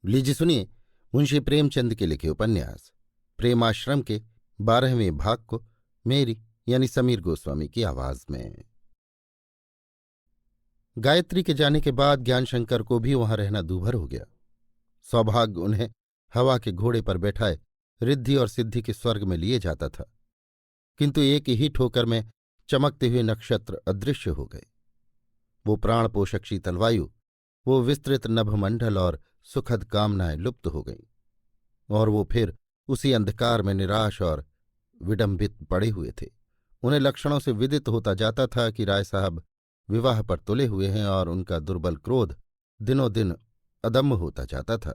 लीजिए सुनिए मुंशी प्रेमचंद के लिखे उपन्यास प्रेमाश्रम के 12वें भाग को मेरी यानी समीर गोस्वामी की आवाज में। गायत्री के जाने के बाद ज्ञानशंकर को भी वहां रहना दूभर हो गया। सौभाग्य उन्हें हवा के घोड़े पर बैठाए रिद्धि और सिद्धि के स्वर्ग में लिए जाता था, किंतु एक ही ठोकर में चमकते हुए नक्षत्र अदृश्य हो गए। वो प्राण पोषक शीतल वायु, वो विस्तृत नभमंडल और सुखद कामनाएं लुप्त हो गईं, और वो फिर उसी अंधकार में निराश और विडंबित पड़े हुए थे। उन्हें लक्षणों से विदित होता जाता था कि राय साहब विवाह पर तुले हुए हैं, और उनका दुर्बल क्रोध दिनों दिन अदम्य होता जाता था।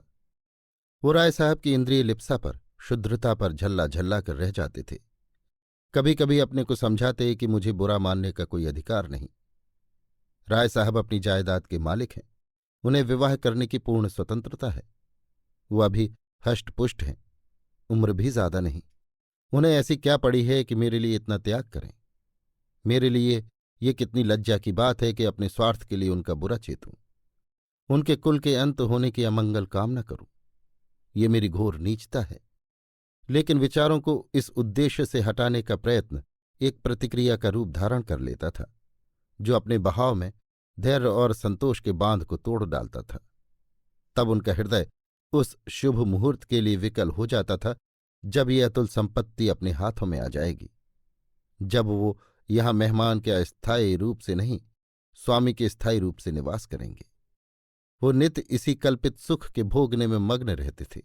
वो राय साहब की इंद्रिय लिप्सा पर, शुद्धता पर झल्ला झल्ला कर रह जाते थे। कभी कभी अपने को समझाते कि मुझे बुरा मानने का कोई अधिकार नहीं। राय साहब अपनी जायदाद के मालिक हैं, उन्हें विवाह करने की पूर्ण स्वतंत्रता है। वो अभी हष्टपुष्ट हैं, उम्र भी ज्यादा नहीं। उन्हें ऐसी क्या पड़ी है कि मेरे लिए इतना त्याग करें। मेरे लिए ये कितनी लज्जा की बात है कि अपने स्वार्थ के लिए उनका बुरा चेतूं, उनके कुल के अंत होने की अमंगल कामना करूं। ये मेरी घोर नीचता है। लेकिन विचारों को इस उद्देश्य से हटाने का प्रयत्न एक प्रतिक्रिया का रूप धारण कर लेता था, जो अपने बहाव में धैर्य और संतोष के बांध को तोड़ डालता था। तब उनका हृदय उस शुभ मुहूर्त के लिए विकल हो जाता था जब ये अतुल संपत्ति अपने हाथों में आ जाएगी, जब वो यहां मेहमान के अस्थायी रूप से नहीं, स्वामी के स्थायी रूप से निवास करेंगे। वो नित्य इसी कल्पित सुख के भोगने में मग्न रहते थे।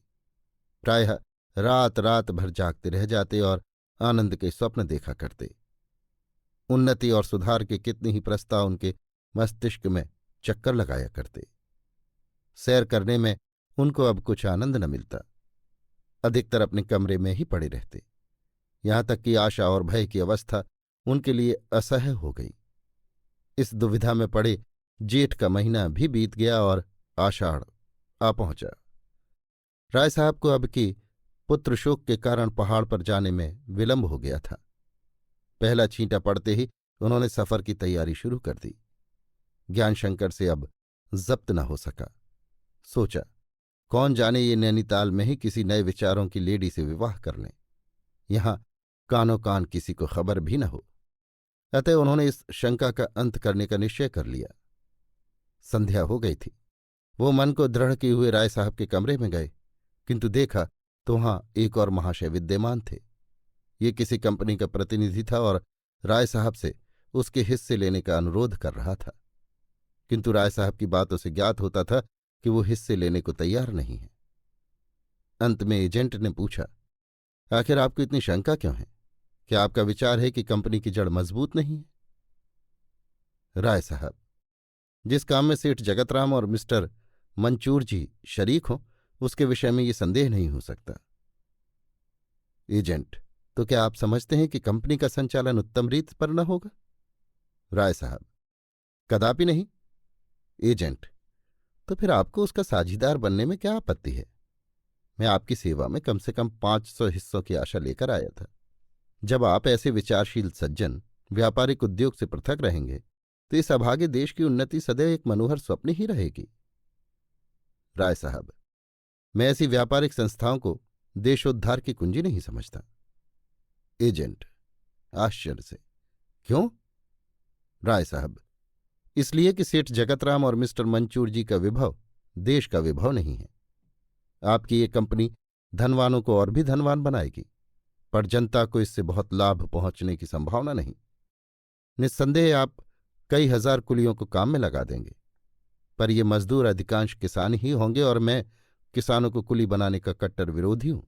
प्रायः रात रात भर जागते रह जाते और आनंद के स्वप्न देखा करते। उन्नति और सुधार के कितने ही प्रस्ताव उनके मस्तिष्क में चक्कर लगाया करते। सैर करने में उनको अब कुछ आनंद न मिलता। अधिकतर अपने कमरे में ही पड़े रहते। यहां तक कि आशा और भय की अवस्था उनके लिए असह्य हो गई। इस दुविधा में पड़े जेठ का महीना भी बीत गया और आषाढ़ आ पहुंचा। राय साहब को अब की पुत्र शोक के कारण पहाड़ पर जाने में विलंब हो गया था। पहला छींटा पड़ते ही उन्होंने सफर की तैयारी शुरू कर दी। ज्ञानशंकर से अब जब्त न हो सका। सोचा, कौन जाने ये नैनीताल में ही किसी नए विचारों की लेडी से विवाह कर लें, यहां कानो कान किसी को खबर भी न हो। अतः उन्होंने इस शंका का अंत करने का निश्चय कर लिया। संध्या हो गई थी। वो मन को दृढ़ किए हुए राय साहब के कमरे में गए, किंतु देखा तो वहां एक और महाशय विद्यमान थे। ये किसी कंपनी का प्रतिनिधि था और राय साहब से उसके हिस्से लेने का अनुरोध कर रहा था, किंतु राय साहब की बातों से ज्ञात होता था कि वो हिस्से लेने को तैयार नहीं है। अंत में एजेंट ने पूछा, आखिर आपको इतनी शंका क्यों है? क्या आपका विचार है कि कंपनी की जड़ मजबूत नहीं है? राय साहब, जिस काम में सेठ जगतराम और मिस्टर मंचूर जी शरीक हों, उसके विषय में ये संदेह नहीं हो सकता। एजेंट, तो क्या आप समझते हैं कि कंपनी का संचालन उत्तम रीत पर न होगा? राय साहब, कदापि नहीं। एजेंट, तो फिर आपको उसका साझीदार बनने में क्या आपत्ति है? मैं आपकी सेवा में कम से कम 500 हिस्सों की आशा लेकर आया था। जब आप ऐसे विचारशील सज्जन व्यापारिक उद्योग से पृथक रहेंगे तो इस अभागे देश की उन्नति सदैव एक मनोहर स्वप्न ही रहेगी। राय साहब, मैं ऐसी व्यापारिक संस्थाओं को देशोद्धार की कुंजी नहीं समझता। एजेंट, आश्चर्य से, क्यों? राय साहब, इसलिए कि सेठ जगतराम और मिस्टर मंचूर जी का विभव देश का विभव नहीं है। आपकी ये कंपनी धनवानों को और भी धनवान बनाएगी, पर जनता को इससे बहुत लाभ पहुंचने की संभावना नहीं। निस्संदेह आप कई हजार कुलियों को काम में लगा देंगे, पर ये मजदूर अधिकांश किसान ही होंगे, और मैं किसानों को कुली बनाने का कट्टर विरोधी हूं।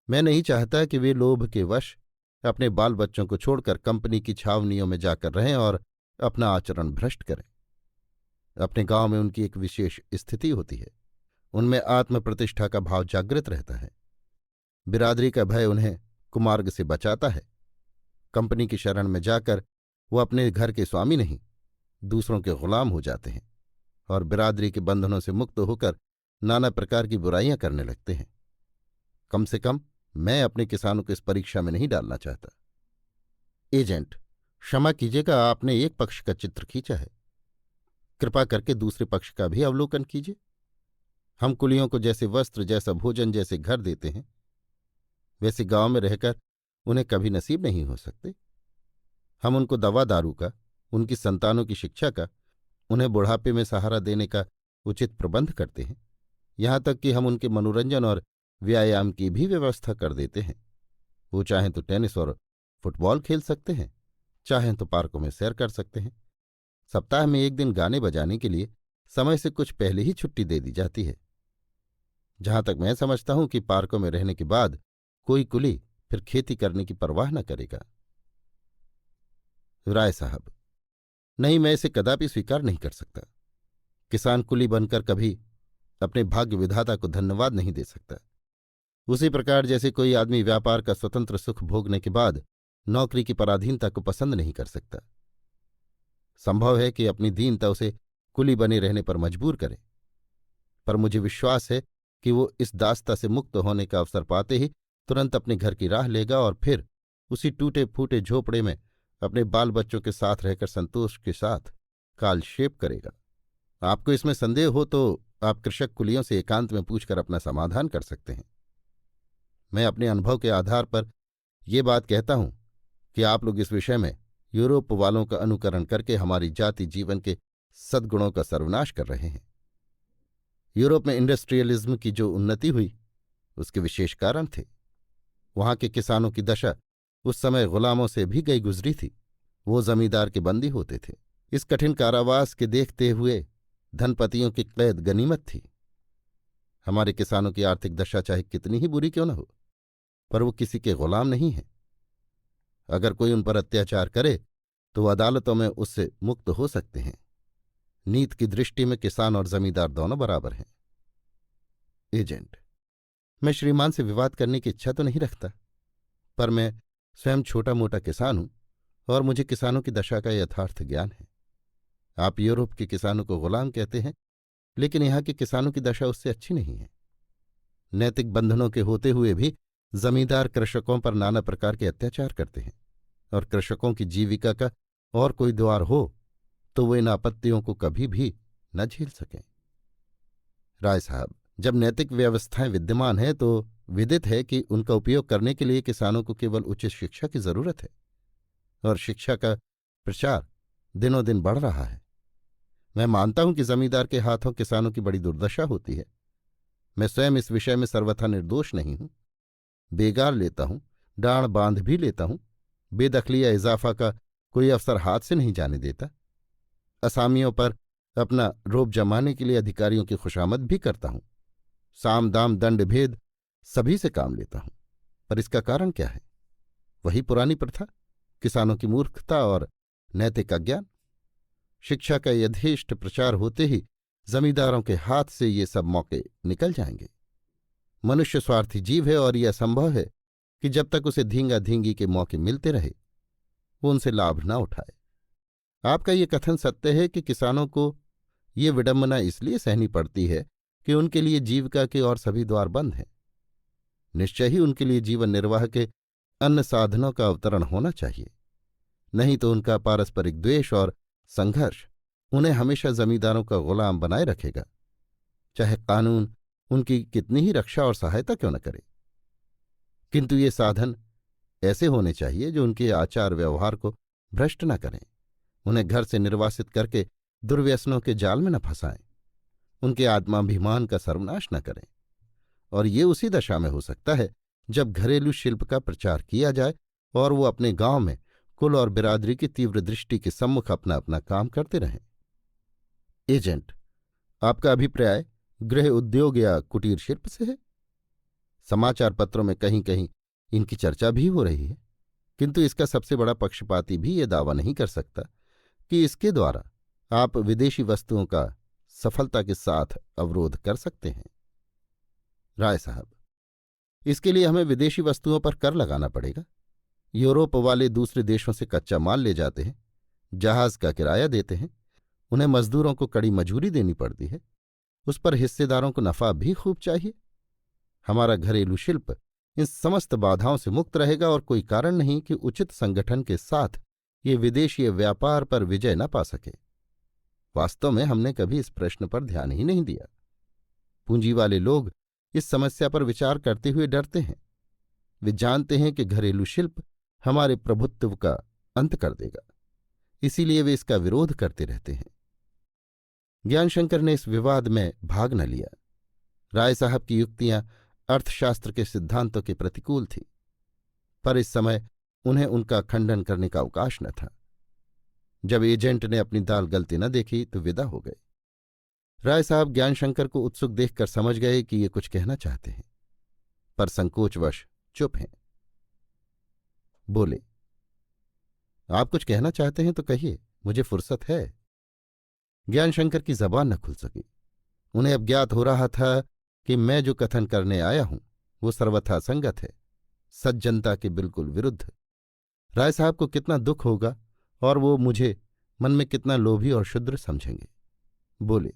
मैं नहीं चाहता कि वे लोभ के वश अपने बाल बच्चों को छोड़कर कंपनी की छावनियों में जाकर रहें और अपना आचरण भ्रष्ट करें। अपने गांव में उनकी एक विशेष स्थिति होती है। उनमें आत्म प्रतिष्ठा का भाव जागृत रहता है। बिरादरी का भय उन्हें कुमार्ग से बचाता है। कंपनी की शरण में जाकर वो अपने घर के स्वामी नहीं, दूसरों के गुलाम हो जाते हैं और बिरादरी के बंधनों से मुक्त होकर नाना प्रकार की बुराइयां करने लगते हैं। कम से कम मैं अपने किसानों को इस परीक्षा में नहीं डालना चाहता। एजेंट, क्षमा कीजिएगा, आपने एक पक्ष का चित्र खींचा है, कृपा करके दूसरे पक्ष का भी अवलोकन कीजिए। हम कुलियों को जैसे वस्त्र, जैसा भोजन, जैसे घर देते हैं, वैसे गांव में रहकर उन्हें कभी नसीब नहीं हो सकते। हम उनको दवा दारू का, उनकी संतानों की शिक्षा का, उन्हें बुढ़ापे में सहारा देने का उचित प्रबंध करते हैं। यहां तक कि हम उनके मनोरंजन और व्यायाम की भी व्यवस्था कर देते हैं। वो चाहें तो टेनिस और फुटबॉल खेल सकते हैं, चाहें तो पार्कों में सैर कर सकते हैं। सप्ताह में एक दिन गाने बजाने के लिए समय से कुछ पहले ही छुट्टी दे दी जाती है। जहां तक मैं समझता हूं कि पार्कों में रहने के बाद कोई कुली फिर खेती करने की परवाह न करेगा। राय साहब, नहीं, मैं इसे कदापि स्वीकार नहीं कर सकता। किसान कुली बनकर कभी अपने भाग्य विधाता को धन्यवाद नहीं दे सकता। उसी प्रकार जैसे कोई आदमी व्यापार का स्वतंत्र सुख भोगने के बाद नौकरी की पराधीनता को पसंद नहीं कर सकता। संभव है कि अपनी दीनता उसे कुली बने रहने पर मजबूर करे, पर मुझे विश्वास है कि वो इस दासता से मुक्त होने का अवसर पाते ही तुरंत अपने घर की राह लेगा और फिर उसी टूटे फूटे झोपड़े में अपने बाल बच्चों के साथ रहकर संतोष के साथ कालक्षेप करेगा। आपको इसमें संदेह हो तो आप कृषक कुलियों से एकांत में पूछकर अपना समाधान कर सकते हैं। मैं अपने अनुभव के आधार पर ये बात कहता हूं कि आप लोग इस विषय में यूरोप वालों का अनुकरण करके हमारी जाति जीवन के सद्गुणों का सर्वनाश कर रहे हैं। यूरोप में इंडस्ट्रियलिज्म की जो उन्नति हुई उसके विशेष कारण थे। वहां के किसानों की दशा उस समय गुलामों से भी गई गुजरी थी। वो जमींदार के बंदी होते थे। इस कठिन कारावास के देखते हुए धनपतियों की कैद गनीमत थी। हमारे किसानों की आर्थिक दशा चाहे कितनी ही बुरी क्यों न हो, पर वो किसी के गुलाम नहीं हैं। अगर कोई उन पर अत्याचार करे तो वो अदालतों में उससे मुक्त हो सकते हैं। नीत की दृष्टि में किसान और जमींदार दोनों बराबर हैं। एजेंट, मैं श्रीमान से विवाद करने की इच्छा तो नहीं रखता, पर मैं स्वयं छोटा मोटा किसान हूं और मुझे किसानों की दशा का यथार्थ ज्ञान है। आप यूरोप के किसानों को गुलाम कहते हैं, लेकिन यहां के किसानों की दशा उससे अच्छी नहीं है। नैतिक बंधनों के होते हुए भी जमींदार कृषकों पर नाना प्रकार के अत्याचार करते हैं, और कृषकों की जीविका का और कोई द्वार हो तो वे इन आपत्तियों को कभी भी न झेल सकें। राय साहब, जब नैतिक व्यवस्थाएं विद्यमान हैं तो विदित है कि उनका उपयोग करने के लिए किसानों को केवल उचित शिक्षा की जरूरत है, और शिक्षा का प्रचार दिनों दिन बढ़ रहा है। मैं मानता हूं कि जमींदार के हाथों किसानों की बड़ी दुर्दशा होती है। मैं स्वयं इस विषय में सर्वथा निर्दोष नहीं हूं। बेगार लेता हूं, डांड बांध भी लेता हूं, बेदखली या इजाफा का कोई अवसर हाथ से नहीं जाने देता। असामियों पर अपना रोब जमाने के लिए अधिकारियों की खुशामद भी करता हूं। साम दाम दंड भेद सभी से काम लेता हूं, पर इसका कारण क्या है? वही पुरानी प्रथा, किसानों की मूर्खता और नैतिक अज्ञान। शिक्षा का यथेष्ट प्रचार होते ही जमींदारों के हाथ से ये सब मौके निकल जाएंगे। मनुष्य स्वार्थी जीव है और यह असंभव है कि जब तक उसे धींगा धींगी के मौके मिलते रहे वो उनसे लाभ न उठाए। आपका ये कथन सत्य है कि किसानों को ये विडंबना इसलिए सहनी पड़ती है कि उनके लिए जीविका के और सभी द्वार बंद हैं। निश्चय ही उनके लिए जीवन निर्वाह के अन्य साधनों का अवतरण होना चाहिए, नहीं तो उनका पारस्परिक द्वेष और संघर्ष उन्हें हमेशा जमींदारों का गुलाम बनाए रखेगा, चाहे कानून उनकी कितनी ही रक्षा और सहायता क्यों न करे। किंतु ये साधन ऐसे होने चाहिए जो उनके आचार व्यवहार को भ्रष्ट न करें, उन्हें घर से निर्वासित करके दुर्व्यसनों के जाल में न फंसाएं, उनके आत्माभिमान का सर्वनाश न करें। और ये उसी दशा में हो सकता है जब घरेलू शिल्प का प्रचार किया जाए और वो अपने गांव में कुल और बिरादरी की तीव्र दृष्टि के सम्मुख अपना अपना काम करते रहें। एजेंट, आपका अभिप्राय गृह उद्योग या कुटीर शिल्प से है? समाचार पत्रों में कहीं कहीं इनकी चर्चा भी हो रही है, किंतु इसका सबसे बड़ा पक्षपाती भी ये दावा नहीं कर सकता कि इसके द्वारा आप विदेशी वस्तुओं का सफलता के साथ अवरोध कर सकते हैं। राय साहब, इसके लिए हमें विदेशी वस्तुओं पर कर लगाना पड़ेगा। यूरोप वाले दूसरे देशों से कच्चा माल ले जाते हैं, जहाज का किराया देते हैं, उन्हें मजदूरों को कड़ी मजूरी देनी पड़ती है, उस पर हिस्सेदारों को नफा भी खूब चाहिए। हमारा घरेलू शिल्प इन समस्त बाधाओं से मुक्त रहेगा और कोई कारण नहीं कि उचित संगठन के साथ ये विदेशीय व्यापार पर विजय न पा सके। वास्तव में हमने कभी इस प्रश्न पर ध्यान ही नहीं दिया। पूंजी वाले लोग इस समस्या पर विचार करते हुए डरते हैं। वे जानते हैं कि घरेलू शिल्प हमारे प्रभुत्व का अंत कर देगा, इसीलिए वे इसका विरोध करते रहते हैं। ज्ञानशंकर ने इस विवाद में भाग न लिया। राय साहब की युक्तियां अर्थशास्त्र के सिद्धांतों के प्रतिकूल थीं, पर इस समय उन्हें उनका खंडन करने का अवकाश न था। जब एजेंट ने अपनी दाल गलती न देखी तो विदा हो गए। राय साहब ज्ञानशंकर को उत्सुक देखकर समझ गए कि ये कुछ कहना चाहते हैं, पर संकोचवश चुप हैं। बोले, आप कुछ कहना चाहते हैं तो कहिए, मुझे फुर्सत है। ज्ञानशंकर की जबान न खुल सकी। उन्हें अब ज्ञात हो रहा था कि मैं जो कथन करने आया हूं वो सर्वथा संगत है, सज्जनता के बिल्कुल विरुद्ध। राय साहब को कितना दुख होगा और वो मुझे मन में कितना लोभी और क्षुद्र समझेंगे। बोले,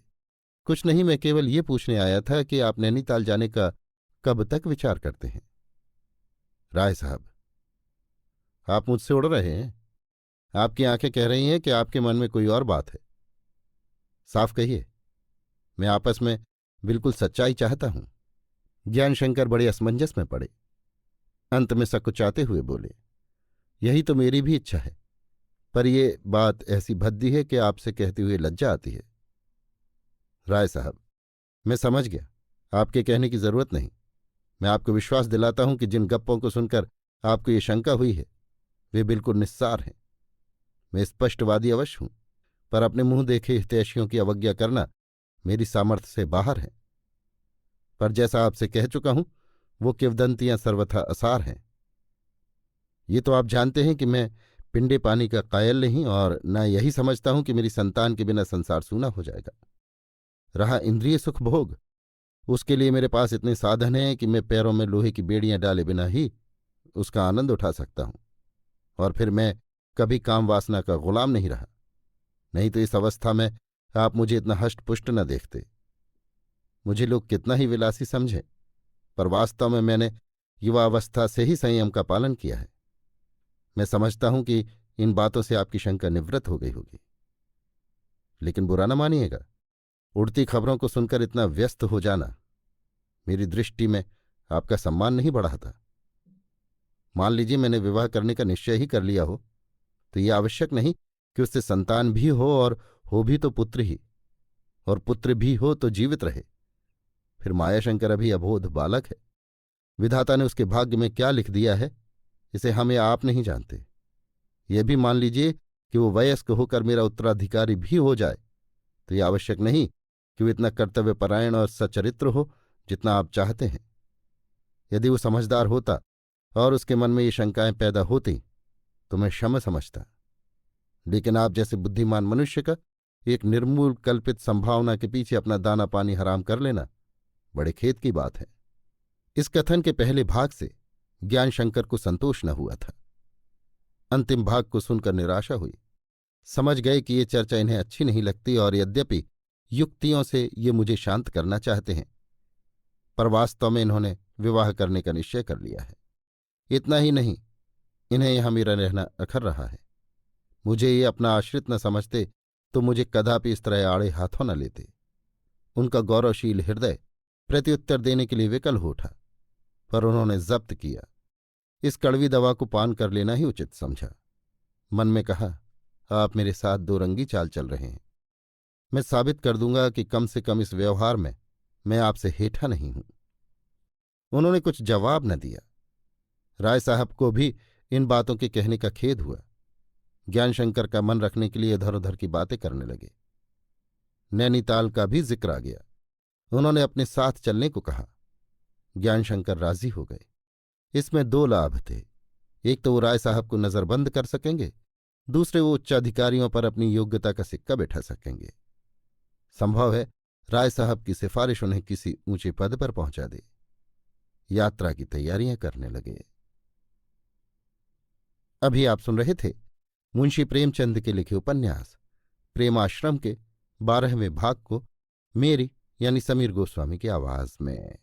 कुछ नहीं, मैं केवल ये पूछने आया था कि आप नैनीताल जाने का कब तक विचार करते हैं। राय साहब, आप मुझसे उड़ रहे हैं। आपकी आंखें कह रही हैं कि आपके मन में कोई और बात है। साफ कहिए, मैं आपस में बिल्कुल सच्चाई चाहता हूं। ज्ञानशंकर बड़े असमंजस में पड़े। अंत में सकुचाते हुए बोले, यही तो मेरी भी इच्छा है, पर ये बात ऐसी भद्दी है कि आपसे कहते हुए लज्जा आती है। राय साहब, मैं समझ गया, आपके कहने की जरूरत नहीं। मैं आपको विश्वास दिलाता हूं कि जिन गप्पों को सुनकर आपको ये शंका हुई है वे बिल्कुल निस्सार हैं। मैं स्पष्टवादी अवश्य हूं, पर अपने मुंह देखे हितैषियों की अवज्ञा करना मेरी सामर्थ्य से बाहर है। पर जैसा आपसे कह चुका हूं, वो किंवदंतियां सर्वथा असार हैं। ये तो आप जानते हैं कि मैं पिंडे पानी का कायल नहीं, और न यही समझता हूं कि मेरी संतान के बिना संसार सूना हो जाएगा। रहा इंद्रिय सुख भोग, उसके लिए मेरे पास इतने साधन हैं कि मैं पैरों में लोहे की बेड़ियां डाले बिना ही उसका आनंद उठा सकता हूं, और फिर मैं कभी काम वासना का गुलाम नहीं रहा। नहीं तो इस अवस्था में आप मुझे इतना हष्टपुष्ट न देखते। मुझे लोग कितना ही विलासी समझें, पर वास्तव में मैंने युवावस्था से ही संयम का पालन किया है। मैं समझता हूं कि इन बातों से आपकी शंका निवृत्त हो गई होगी। लेकिन बुरा न मानिएगा, उड़ती खबरों को सुनकर इतना व्यस्त हो जाना मेरी दृष्टि में आपका सम्मान नहीं बढ़ाता। मान लीजिए मैंने विवाह करने का निश्चय ही कर लिया हो, तो ये आवश्यक नहीं कि उससे संतान भी हो, और हो भी तो पुत्र ही, और पुत्र भी हो तो जीवित रहे। फिर मायाशंकर अभी अबोध बालक है। विधाता ने उसके भाग्य में क्या लिख दिया है इसे हम या आप नहीं जानते। यह भी मान लीजिए कि वो वयस्क होकर मेरा उत्तराधिकारी भी हो जाए, तो यह आवश्यक नहीं कि वो इतना कर्तव्यपरायण और सचरित्र हो जितना आप चाहते हैं। यदि वो समझदार होता और उसके मन में ये शंकाएं पैदा होती तो मैं क्षमा समझता, लेकिन आप जैसे बुद्धिमान मनुष्य का एक निर्मूल कल्पित संभावना के पीछे अपना दाना पानी हराम कर लेना बड़े खेद की बात है। इस कथन के पहले भाग से ज्ञानशंकर को संतोष न हुआ था। अंतिम भाग को सुनकर निराशा हुई। समझ गए कि ये चर्चा इन्हें अच्छी नहीं लगती, और यद्यपि युक्तियों से ये मुझे शांत करना चाहते हैं, पर वास्तव में इन्होंने विवाह करने का निश्चय कर लिया है। इतना ही नहीं, इन्हें यहां मेरा रहना अखर रहा है। मुझे ये अपना आश्रित न समझते तो मुझे कदापि इस तरह आड़े हाथों न लेते। उनका गौरवशील हृदय प्रत्युत्तर देने के लिए विकल हो उठा, पर उन्होंने जब्त किया। इस कड़वी दवा को पान कर लेना ही उचित समझा। मन में कहा, आप मेरे साथ दो रंगी चाल चल रहे हैं। मैं साबित कर दूंगा कि कम से कम इस व्यवहार में मैं आपसे हेठा नहीं हूं। उन्होंने कुछ जवाब न दिया। राय साहब को भी इन बातों के कहने का खेद हुआ। ज्ञानशंकर का मन रखने के लिए इधर उधर की बातें करने लगे। नैनीताल का भी जिक्र आ गया। उन्होंने अपने साथ चलने को कहा। ज्ञानशंकर राजी हो गए। इसमें दो लाभ थे। एक तो वो राय साहब को नजरबंद कर सकेंगे, दूसरे वो उच्चाधिकारियों पर अपनी योग्यता का सिक्का बैठा सकेंगे। संभव है राय साहब की सिफारिश उन्हें किसी ऊंचे पद पर पहुंचा दे। यात्रा की तैयारियां करने लगे। अभी आप सुन रहे थे मुंशी प्रेमचंद के लिखे उपन्यास प्रेमाश्रम के 12वें भाग को मेरी यानी समीर गोस्वामी की आवाज में।